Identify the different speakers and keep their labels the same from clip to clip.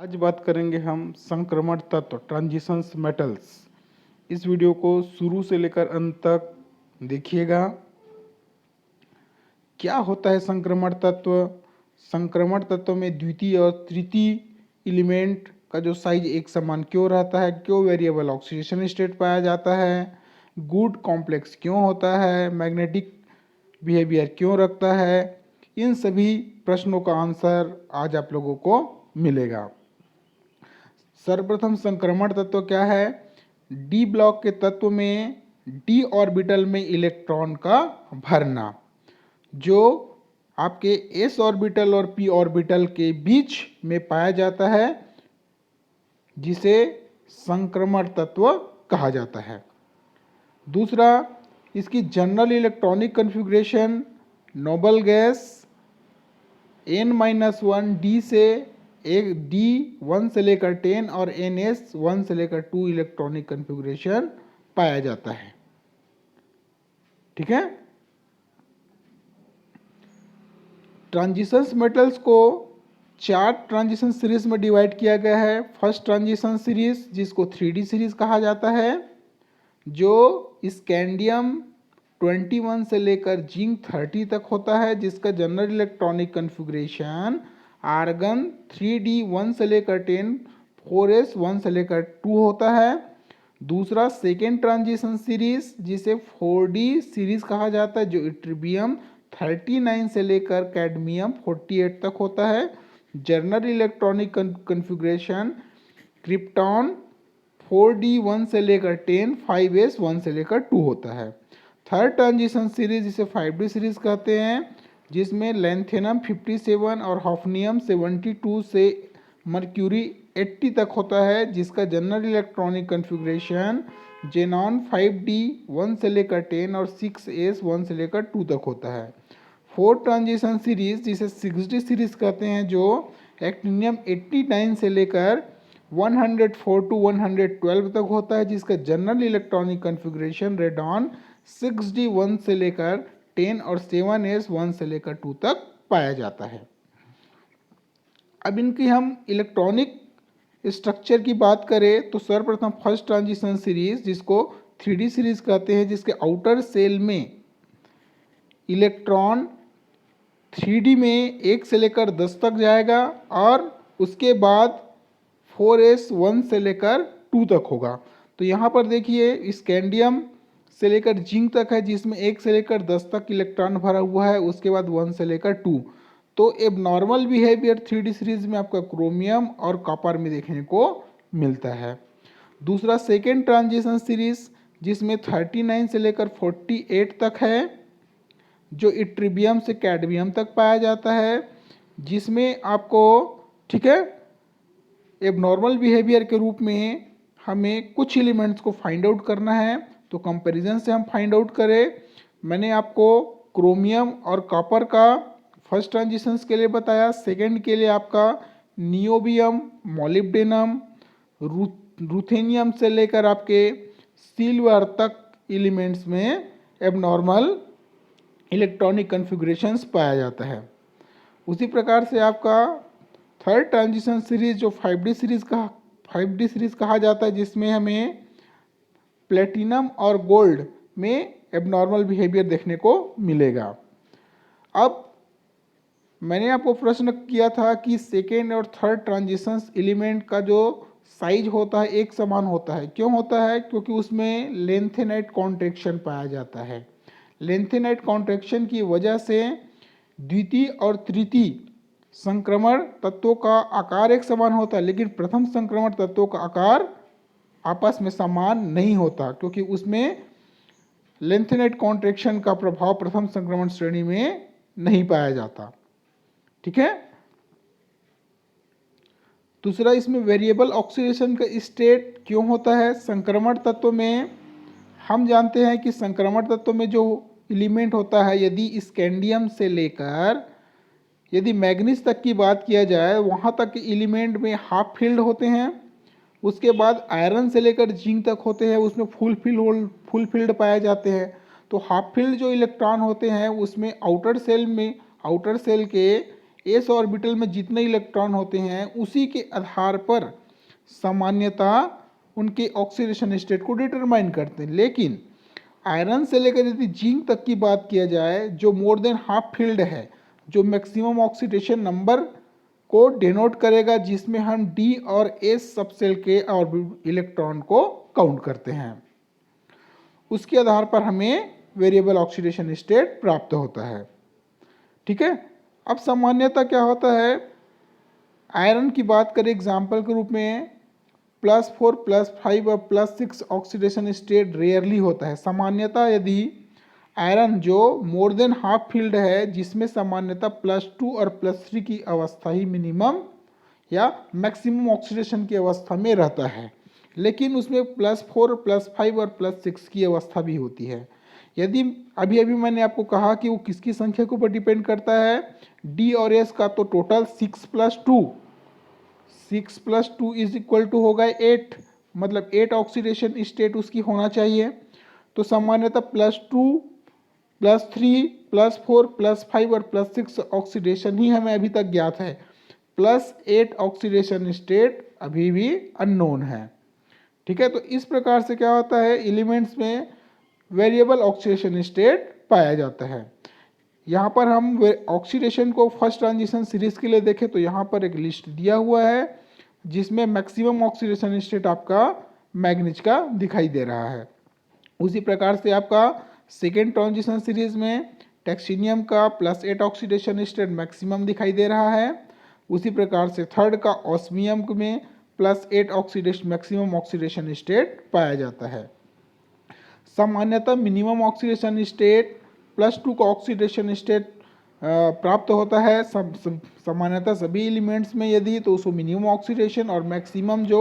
Speaker 1: आज बात करेंगे हम संक्रमण तत्व ट्रांजिशंस मेटल्स। इस वीडियो को शुरू से लेकर अंत तक देखिएगा। क्या होता है संक्रमण तत्व? संक्रमण तत्व में द्वितीय और तृतीय एलिमेंट का जो साइज एक समान क्यों रहता है? क्यों वेरिएबल ऑक्सीडेशन स्टेट पाया जाता है? गुड कॉम्प्लेक्स क्यों होता है? मैग्नेटिक बिहेवियर क्यों रखता है? इन सभी प्रश्नों का आंसर आज आप लोगों को मिलेगा। सर्वप्रथम संक्रमण तत्व क्या है? डी ब्लॉक के तत्व में डी ऑर्बिटल में इलेक्ट्रॉन का भरना, जो आपके एस ऑर्बिटल और पी ऑर्बिटल के बीच में पाया जाता है, जिसे संक्रमण तत्व कहा जाता है। दूसरा, इसकी general electronic configuration noble gas n-1 D से एक D1 से लेकर 10 और NS1 से लेकर 2 इलेक्ट्रॉनिक कॉन्फ़िगरेशन पाया जाता है। ठीक है। ट्रांजिशंस मेटल्स को 4 ट्रांजिशन सीरीज में डिवाइड किया गया है। फर्स्ट ट्रांजिशन सीरीज, जिसको 3D सीरीज कहा जाता है, जो स्कैंडियम 21 से लेकर जिंक 30 तक होता है, जिसका general electronic configuration argon 3D 1 से लेकर 10, 4s 1 से लेकर 2 होता है। दूसरा सेकेंड ट्रांजिशन सीरीज, जिसे 4D सीरीज कहा जाता है, जो इट्रिबियम 39 से लेकर कैडमियम 48 तक होता है। General electronic configuration krypton 4D 1 से लेकर 10, 5s 1 से लेकर 2 होता है। थर्ड ट्रांजिशन सीरीज, जिसे 5D सीरीज कहते हैं, जिसमें लैंथेनम 57 और हॉफनियम 72 से मर्क्यूरी 80 तक होता है, जिसका general electronic configuration xenon 5D 1 से लेकर 10 और 6s 1 से लेकर 2 तक होता है। फोर्थ ट्रांजिशन सीरीज, जिसे 6D सीरीज कहते हैं, जो एक्टिनियम 89 से लेकर 104 to 112 तक होता है, जिसका general electronic configuration radon 6D 1 से लेकर 10 और 7s 1 से लेकर 2 तक पाया जाता है। अब इनकी हम इलेक्ट्रॉनिक स्ट्रक्चर की बात करें तो सर्वप्रथम फर्स्ट ट्रांजिशन सीरीज, जिसको 3D सीरीज कहते हैं, जिसके आउटर सेल में इलेक्ट्रॉन 3D में 1 से लेकर 10 तक जाएगा और उसके बाद 4s 1 से लेकर 2 तक होगा। तो यहाँ पर देखिए स्कैंडियम से लेकर जिंक तक है, जिसमें 1 से लेकर 10 तक इलेक्ट्रॉन भरा हुआ है, उसके बाद 1 से लेकर 2। तो एबनॉर्मल बिहेवियर 3D सीरीज में आपका क्रोमियम और कॉपर में देखने को मिलता है। दूसरा सेकेंड ट्रांजिशन सीरीज, जिसमें 39 से लेकर 48 तक है, जो इट्रिबियम से कैडमियम तक पाया जाता है, जिसमें आपको ठीक है एबनॉर्मल बिहेवियर के रूप में हमें कुछ एलिमेंट्स को फाइंड आउट करना है। तो कंपैरिजन से हम फाइंड आउट करें। मैंने आपको क्रोमियम और कॉपर का फर्स्ट ट्रांजिशंस के लिए बताया, सेकंड के लिए आपका नियोबियम, मॉलिब्डेनम, रुथेनियम से लेकर आपके सिल्वर तक एलिमेंट्स में एबनॉर्मल इलेक्ट्रॉनिक कॉन्फ़िगरेशंस पाया जाता है। उसी प्रकार से आपका थर्ड ट्रांजिशन सीरीज, जो 5D सीरीज कहा जाता है, जिसमें हमें प्लेटिनम और गोल्ड में एबनॉर्मल बिहेवियर देखने को मिलेगा। अब मैंने आपको प्रश्न किया था कि सेकेंड और थर्ड ट्रांजिशंस एलिमेंट का जो साइज होता है एक समान होता है। क्यों होता है? क्योंकि उसमें लेंथेनाइट कॉन्ट्रैक्शन पाया जाता है। लेंथेनाइट कॉन्ट्रैक्शन की वजह से द्वितीय और तृतीय संक्रमण तत्वों का आकार एक समान होता है, लेकिन प्रथम संक्रमण तत्वों का आकार आपस में समान नहीं होता, क्योंकि उसमें लेंथेनाइट कॉन्ट्रैक्शन का प्रभाव प्रथम संक्रमण श्रेणी में नहीं पाया जाता। ठीक है। दूसरा, इसमें वेरिएबल ऑक्सीडेशन का स्टेट क्यों होता है? संक्रमण तत्व में हम जानते हैं कि संक्रमण तत्व में जो एलिमेंट होता है, यदि स्कैंडियम से लेकर यदि मैग्नीज तक की बात किया जाए, वहाँ तक के एलिमेंट में हाफ फील्ड होते हैं। उसके बाद आयरन से लेकर जिंक तक होते हैं, उसमें फुल फील्ड पाए जाते हैं। तो हाफ फील्ड जो इलेक्ट्रॉन होते हैं, उसमें आउटर सेल के एस ऑर्बिटल में जितने इलेक्ट्रॉन होते हैं उसी के आधार पर सामान्यतः उनके ऑक्सीडेशन स्टेट को डिटरमाइन करते हैं। लेकिन आयरन से लेकर यदि जिंक तक की बात किया जाए, जो मोर देन हाफ फील्ड है, जो मैक्सिमम ऑक्सीडेशन नंबर को डिनोट करेगा, जिसमें हम डी और एस सबसेल के और इलेक्ट्रॉन को काउंट करते हैं, उसके आधार पर हमें वेरिएबल ऑक्सीडेशन स्टेट प्राप्त होता है। ठीक है। अब सामान्यतः क्या होता है, आयरन की बात करें एग्जाम्पल के रूप में, +4, +5 और +6 ऑक्सीडेशन स्टेट रेयरली होता है। सामान्यतः यदि आयरन जो मोर देन हाफ फील्ड है, जिसमें सामान्यतः +2 और +3 की अवस्था ही मिनिमम या मैक्सिमम ऑक्सीडेशन की अवस्था में रहता है, लेकिन उसमें +4, +5 और +6 की अवस्था भी होती है। यदि अभी मैंने आपको कहा कि वो किसकी संख्या के ऊपर डिपेंड करता है, डी और एस का, तो टोटल 6 + 2 इज इक्वल टू होगा 8, मतलब 8 ऑक्सीडेशन स्टेट उसकी होना चाहिए। तो सामान्यतः +2, +3, +4, +5 और +6 ऑक्सीडेशन ही हमें अभी तक ज्ञात है, +8 ऑक्सीडेशन स्टेट अभी भी अननोन है। ठीक है। तो इस प्रकार से क्या होता है, एलिमेंट्स में वेरिएबल ऑक्सीडेशन स्टेट पाया जाता है। यहाँ पर हम ऑक्सीडेशन को फर्स्ट ट्रांजिशन सीरीज के लिए देखें तो यहाँ पर एक लिस्ट दिया हुआ है, जिसमें मैक्सिमम ऑक्सीडेशन स्टेट आपका मैग्नीज का दिखाई दे रहा है। उसी प्रकार से आपका सेकेंड ट्रांजिशन सीरीज में टेक्सीनियम का +8 ऑक्सीडेशन स्टेट मैक्सिमम दिखाई दे रहा है। उसी प्रकार से थर्ड का ऑस्मियम में +8 ऑक्सीडेशन मैक्सिमम ऑक्सीडेशन स्टेट पाया जाता है। सामान्यतः मिनिमम ऑक्सीडेशन स्टेट +2 का ऑक्सीडेशन स्टेट प्राप्त होता है सामान्यतः सभी एलिमेंट्स में, यदि तो उसको मिनिमम ऑक्सीडेशन, और मैक्सिमम जो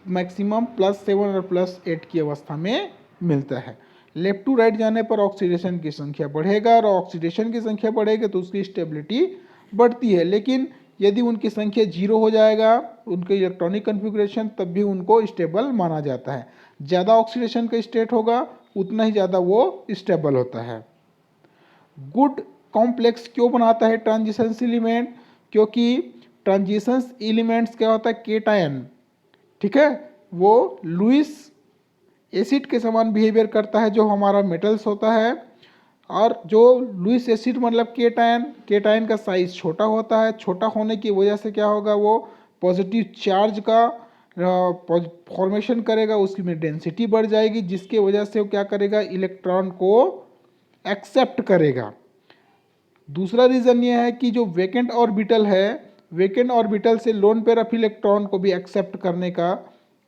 Speaker 1: मैक्सिमम +7 और +8 की अवस्था में मिलता है। लेफ्ट टू राइट जाने पर ऑक्सीडेशन की संख्या बढ़ेगा, और ऑक्सीडेशन की संख्या बढ़ेगी तो उसकी स्टेबिलिटी बढ़ती है। लेकिन यदि उनकी संख्या 0 हो जाएगा, उनके इलेक्ट्रॉनिक कन्फिग्रेशन, तब भी उनको स्टेबल माना जाता है। ज़्यादा ऑक्सीडेशन का स्टेट होगा उतना ही ज़्यादा वो स्टेबल होता है। गुड कॉम्प्लेक्स क्यों बनाता है ट्रांजिशंस एलिमेंट, क्योंकि ट्रांजिशंस एलिमेंट्स क्या होता है, केटायन, ठीक है, वो लुईस एसिड के समान बिहेवियर करता है जो हमारा मेटल्स होता है। और जो लुईस एसिड मतलब केटायन का साइज छोटा होता है, छोटा होने की वजह से क्या होगा, वो पॉजिटिव चार्ज का फॉर्मेशन करेगा, उसकी में डेंसिटी बढ़ जाएगी, जिसके वजह से वो क्या करेगा, इलेक्ट्रॉन को एक्सेप्ट करेगा। दूसरा रीज़न ये है कि जो वेकेंट ऑर्बिटल है, वेकेंट ऑर्बिटल से लोन पेयर ऑफ इलेक्ट्रॉन को भी एक्सेप्ट करने का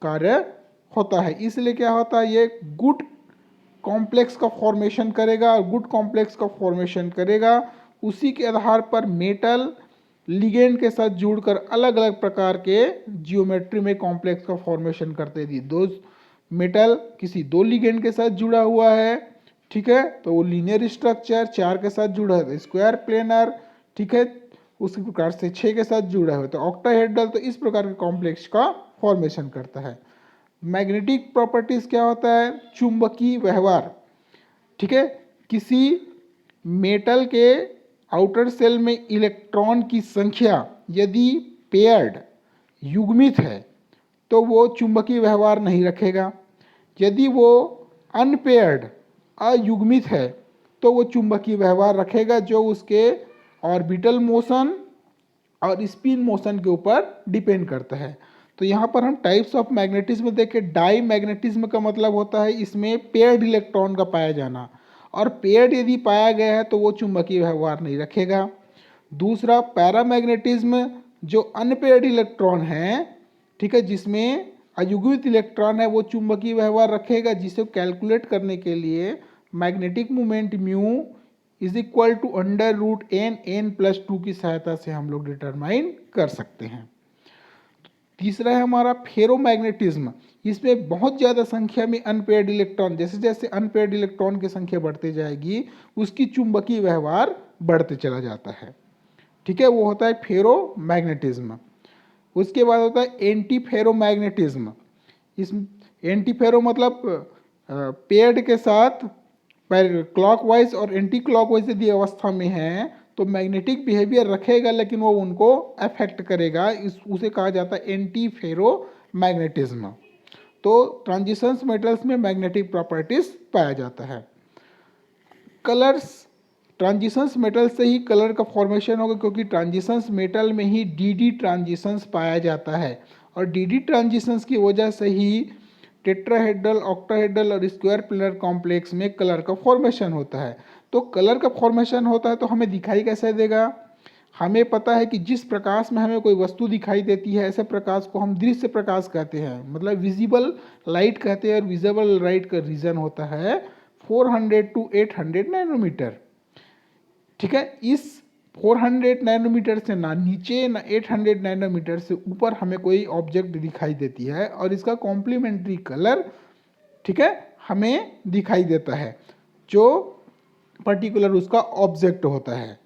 Speaker 1: कार्य होता है। इसलिए क्या होता है, ये गुड कॉम्प्लेक्स का फॉर्मेशन करेगा, और गुड कॉम्प्लेक्स का फॉर्मेशन करेगा, उसी के आधार पर मेटल लिगेंड के साथ जुड़कर अलग अलग प्रकार के जियोमेट्री में कॉम्प्लेक्स का फॉर्मेशन करते थी। दो मेटल किसी 2 लिगेंड के साथ जुड़ा हुआ है, ठीक है, तो वो लीनियर स्ट्रक्चर, 4 के साथ जुड़ा है तो स्क्वायर प्लेनर, ठीक है, उसी प्रकार से 6 के साथ जुड़ा है तो ऑक्टाहेड्रल। तो इस प्रकार के कॉम्प्लेक्स का फॉर्मेशन करता है। मैग्नेटिक प्रॉपर्टीज क्या होता है, चुंबकीय व्यवहार, ठीक है, किसी मेटल के आउटर सेल में इलेक्ट्रॉन की संख्या यदि पेयर्ड युग्मित है तो वो चुंबकीय व्यवहार नहीं रखेगा, यदि वो अनपेयर्ड अयुग्मित है तो वो चुंबकीय व्यवहार रखेगा, जो उसके ऑर्बिटल मोशन और स्पिन मोशन के ऊपर डिपेंड करता है। तो यहाँ पर हम टाइप्स ऑफ मैग्नेटिज्म देखें, डाई मैग्नेटिज्म का मतलब होता है इसमें पेयर्ड इलेक्ट्रॉन का पाया जाना, और पेयर्ड यदि पाया गया है तो वो चुंबकीय व्यवहार नहीं रखेगा। दूसरा पैरामैग्नेटिज्म, जो अनपेयर्ड इलेक्ट्रॉन है, ठीक है, जिसमें अयुग्मित इलेक्ट्रॉन है, वो चुंबकीय व्यवहार रखेगा, जिसे कैलकुलेट करने के लिए magnetic moment mu is equal to √n+2 की सहायता से हम लोग डिटरमाइन कर सकते हैं। तीसरा है हमारा फेरोमैग्नेटिज्म, इसमें बहुत ज़्यादा संख्या में अनपेयर्ड इलेक्ट्रॉन, जैसे जैसे अनपेयर्ड इलेक्ट्रॉन की संख्या बढ़ती जाएगी उसकी चुंबकीय व्यवहार बढ़ते चला जाता है, ठीक है, वो होता है फेरोमैग्नेटिज्म। उसके बाद होता है एंटी फेरोमैग्नेटिज्म। इस एंटी फेरो मतलब पेयर्ड के साथ क्लॉकवाइज और एंटी क्लॉकवाइज यदि अवस्था में है तो मैग्नेटिक बिहेवियर रखेगा लेकिन वो उनको अफेक्ट करेगा, उसे कहा जाता है एंटी फेरो मैग्नेटिज्म। तो ट्रांजिशंस मेटल्स में मैग्नेटिक प्रॉपर्टीज पाया जाता है। कलर्स, ट्रांजिशंस मेटल से ही कलर का फॉर्मेशन होगा क्योंकि ट्रांजिशंस मेटल में ही डी ट्रांजिशंस पाया जाता है और डी ट्रांजिशंस की वजह से ही टेट्राहेड्रल, ऑक्टाहेड्रल और स्क्वायर प्लेनर कॉम्प्लेक्स में कलर का फॉर्मेशन होता है। तो कलर का फॉर्मेशन होता है तो हमें दिखाई कैसे देगा? हमें पता है कि जिस प्रकाश में हमें कोई वस्तु दिखाई देती है ऐसे प्रकाश को हम दृश्य प्रकाश कहते हैं, मतलब विजिबल लाइट कहते हैं। और विजिबल लाइट का रीजन होता है 400 to 800 नैनोमीटर। ठीक है, इस 400 नैनोमीटर से ना नीचे ना 800 नैनोमीटर से ऊपर हमें कोई ऑब्जेक्ट दिखाई देती है और इसका कॉम्प्लीमेंट्री कलर, ठीक है, हमें दिखाई देता है जो पर्टिकुलर उसका ऑब्जेक्ट होता है।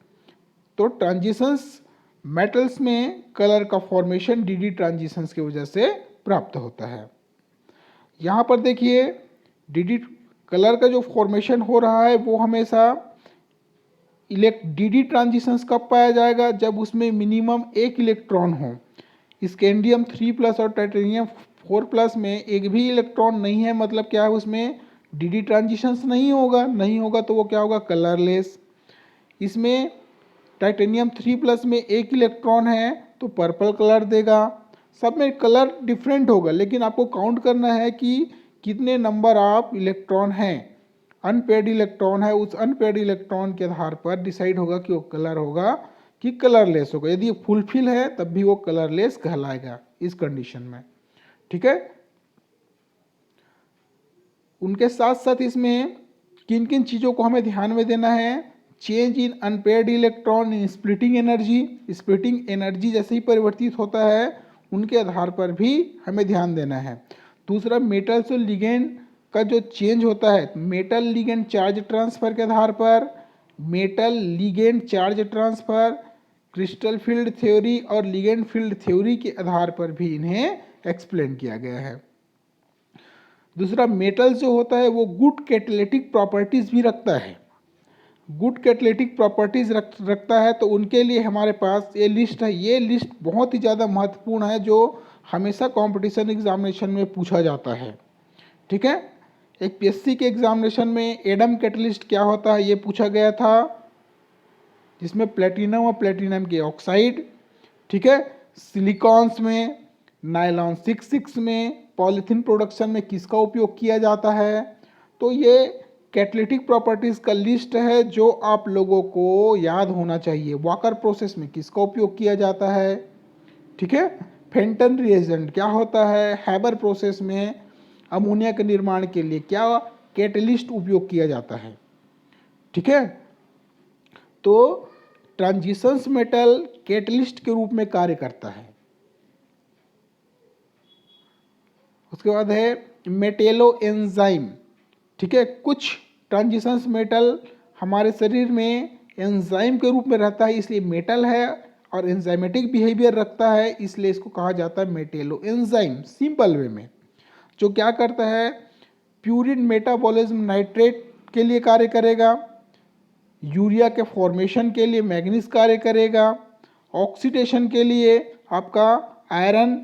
Speaker 1: तो ट्रांजिशंस मेटल्स में कलर का फॉर्मेशन डी ट्रांजिशंस की वजह से प्राप्त होता है। यहाँ पर देखिए डी कलर का जो फॉर्मेशन हो रहा है वो हमेशा डी ट्रांजिशंस कब पाया जाएगा? जब उसमें मिनिमम एक इलेक्ट्रॉन हो। स्कैंडियम 3+ और टाइटेनियम 4+ में एक भी इलेक्ट्रॉन नहीं है, मतलब क्या है उसमें डी ट्रांजिशंस नहीं होगा तो वो क्या होगा? कलरलेस। इसमें टाइटेनियम 3+ में एक इलेक्ट्रॉन है तो पर्पल कलर देगा। सब में कलर डिफरेंट होगा लेकिन आपको काउंट करना है कि कितने नंबर ऑफ इलेक्ट्रॉन हैं, अनपेयर्ड इलेक्ट्रॉन है, उस अनपेयर्ड इलेक्ट्रॉन के आधार पर डिसाइड होगा कि वो कलर होगा कि कलरलेस होगा। यदि फुलफिल है तब भी वो कलरलेस कहलाएगा इस कंडीशन में। ठीक है, उनके साथ साथ इसमें किन किन चीज़ों को हमें ध्यान में देना है? Change in unpaired electron in splitting energy, splitting energy जैसे ही परिवर्तित होता है उनके आधार पर भी हमें ध्यान देना है। दूसरा, मेटल्स और लिगेंड का जो चेंज होता है, मेटल लिगेंड चार्ज ट्रांसफर के आधार पर, metal ligand charge transfer, crystal field theory और लिगेंड फील्ड थ्योरी के आधार पर भी इन्हें एक्सप्लेन किया गया है। दूसरा, मेटल जो होता है वो गुड कैटालिटिक प्रॉपर्टीज भी रखता है, गुड कैटालिटिक प्रॉपर्टीज रखता है। तो उनके लिए हमारे पास ये लिस्ट है। ये लिस्ट बहुत ही ज़्यादा महत्वपूर्ण है जो हमेशा कंपटीशन एग्जामिनेशन में पूछा जाता है। ठीक है, एक पीएससी के एग्जामिनेशन में एडम कैटलिस्ट क्या होता है ये पूछा गया था, जिसमें प्लेटिनम और प्लेटिनम के ऑक्साइड, ठीक है, सिलिकॉन्स में, नायलॉन 6 में, पॉलीथीन प्रोडक्शन में किसका उपयोग किया जाता है। तो ये कैटालिटिक प्रॉपर्टीज़ का लिस्ट है जो आप लोगों को याद होना चाहिए। वॉकर प्रोसेस में किसका उपयोग किया जाता है, ठीक है, फेंटन रिएजेंट क्या होता है, हैबर प्रोसेस में अमोनिया के निर्माण के लिए क्या कैटलिस्ट उपयोग किया जाता है। ठीक है, तो ट्रांजिशंस मेटल कैटलिस्ट के रूप में कार्य करता है। उसके बाद है मेटेलो एंजाइम। ठीक है, कुछ ट्रांजिशंस मेटल हमारे शरीर में एंजाइम के रूप में रहता है इसलिए मेटल है, और एंजाइमेटिक बिहेवियर रखता है इसलिए इसको कहा जाता है मेटेलो एंजाइम। सिंपल वे में जो क्या करता है, प्यूरिन मेटाबॉलिज्म नाइट्रेट के लिए कार्य करेगा, यूरिया के फॉर्मेशन के लिए मैग्नीज कार्य करेगा, ऑक्सीडेशन के लिए आपका आयरन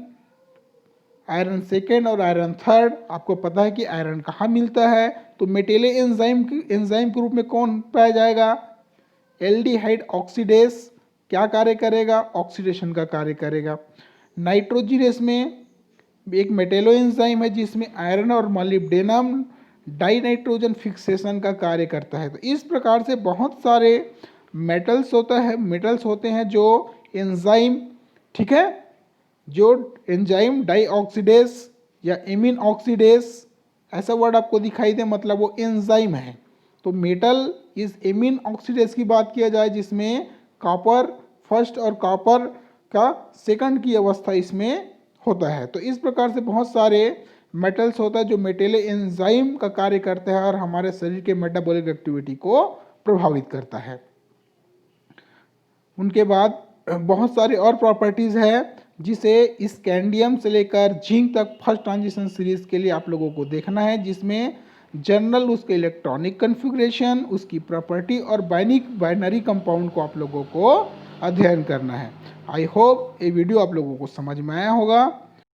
Speaker 1: 2 और आयरन 3। आपको पता है कि आयरन कहाँ मिलता है, तो मेटेलो एंजाइम के रूप में कौन पाया जाएगा, एल्डिहाइड ऑक्सीडेस क्या कार्य करेगा, ऑक्सीडेशन का कार्य करेगा। नाइट्रोजिनेस में एक मेटेलो एंजाइम है जिसमें आयरन और मॉलिब्डेनम डाई नाइट्रोजन फिक्सेशन का कार्य करता है। तो इस प्रकार से बहुत सारे मेटल्स होते हैं जो एंजाइम, ठीक है, जो एंजाइम डाई ऑक्सीडेस या एमिन ऑक्सीडेस ऐसा वर्ड आपको दिखाई दे मतलब वो एंजाइम है। तो मेटल इस एमिन ऑक्सीडेस की बात किया जाए जिसमें कॉपर फर्स्ट और कॉपर का सेकंड की अवस्था इसमें होता है। तो इस प्रकार से बहुत सारे मेटल्स होता है जो मेटेलो एंजाइम का कार्य करते हैं और हमारे शरीर के मेटाबॉलिक एक्टिविटी को प्रभावित करता है। उनके बाद बहुत सारी और प्रॉपर्टीज़ है जिसे स्कैंडियम से लेकर जिंक तक फर्स्ट ट्रांजिशन सीरीज के लिए आप लोगों को देखना है, जिसमें जनरल उसके इलेक्ट्रॉनिक कन्फिग्रेशन, उसकी प्रॉपर्टी और बाइनरी कंपाउंड को आप लोगों को अध्ययन करना है। आई होप ये वीडियो आप लोगों को समझ में आया होगा।